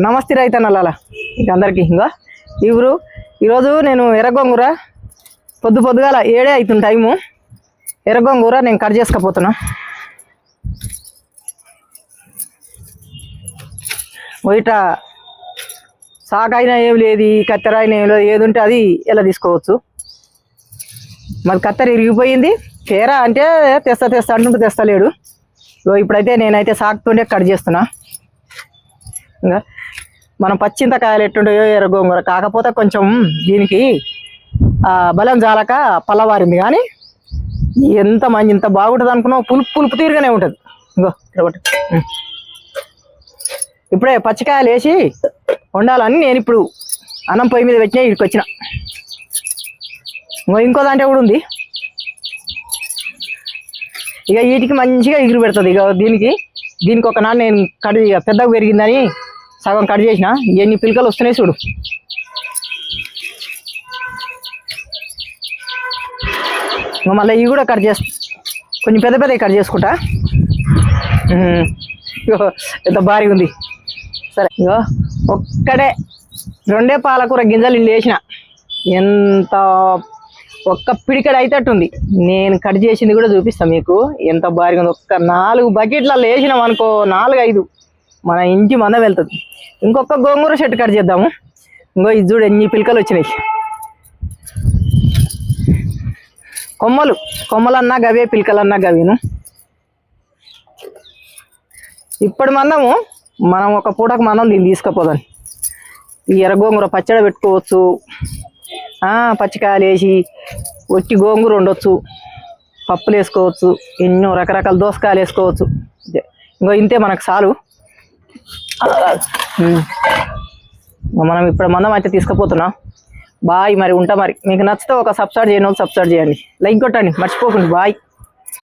నమస్తే రైతన్నలాల ఇక అందరికీ ఇంకా ఇవరు ఈరోజు నేను ఎర్రగొంగూర పొద్దుగాల 7 అవుతుంది టైము. ఎర్రగొంగూర నేను కట్ చేసుకపోతున్నా. ఇట సాకైనా ఏం లేదు, కత్తెర అయినా ఏం లేదు, ఏది ఉంటే అది ఎలా తీసుకోవచ్చు. మరి కత్తెర ఇరిగిపోయింది, తేరా అంటే తెస్తా అంటుంటే తెస్తలేడు. ఇప్పుడైతే నేనైతే సాకుతుండే కట్ చేస్తున్నా. ఇంకా మనం పచ్చింతకాయలు ఎట్టుంటాయో ఎర్రగొంగూర, కాకపోతే కొంచెం దీనికి బలం జాలక పల్లవారింది. కానీ ఎంత మంచి ఇంత బాగుంటుంది అనుకున్నావు, పులుపు తీరుగానే ఉంటుంది. ఇంకో ఇప్పుడే పచ్చికాయలు వేసి వండాలని నేను ఇప్పుడు అన్నం పొయ్యి మీద పెట్టినా ఇక్కడికి వచ్చిన. ఇంకో దాంట్లో కూడా ఉంది. ఇక వీటికి మంచిగా ఎగురు పెడుతుంది. ఇక దీనికి ఒక నాన్న నేను కట్ పెద్దగా పెరిగిందని సగం కట్ చేసిన. ఎన్ని పిలకలు వస్తున్నాయి చూడు. మళ్ళీ ఇవి కూడా కట్ కొంచెం పెద్దవి కట్ చేసుకుంటా. ఎంత భారీగా ఉంది. సరే ఇగో ఒక్కడే 2 పాలకూర గింజలు ఇల్లు వేసిన. ఎంత ఒక్క పిడికడ అయితేట్టుంది. నేను కట్ చేసింది కూడా చూపిస్తాను మీకు ఎంత భారీగా ఉంది. ఒక్క 4 బకెట్లలో వేసినాం అనుకో, 4-5 మన ఇంటి మందం వెళ్తుంది. ఇంకొక గోంగూర చెట్టు కట్ చేద్దాము. ఇంకో ఇది చూడు ఎన్ని పిలకలు వచ్చినాయి. కొమ్మలన్నా గవే, పిలకలన్నా గవేను. ఇప్పుడు మందము మనం ఒక పూటకు మందం దీన్ని తీసుకుపోదాం. ఈ ఎర్రగోంగూర పచ్చడి పెట్టుకోవచ్చు, పచ్చికాయలు వేసి ఒట్టి గోంగూర ఉండొచ్చు, పప్పులు వేసుకోవచ్చు, ఎన్నో రకరకాల దోసకాయలు వేసుకోవచ్చు. ఇంకో ఇంతే మనకు చాలు. మనం ఇప్పుడు మందం అయితే తీసుకుపోతున్నాం. బాయ్. మరి ఉంటా. మరి మీకు నచ్చితే ఒక సబ్స్క్రైబ్ చేయని వాళ్ళు సబ్స్క్రైబ్ చేయండి, లైక్ కొట్టండి మర్చిపోకండి. బాయ్.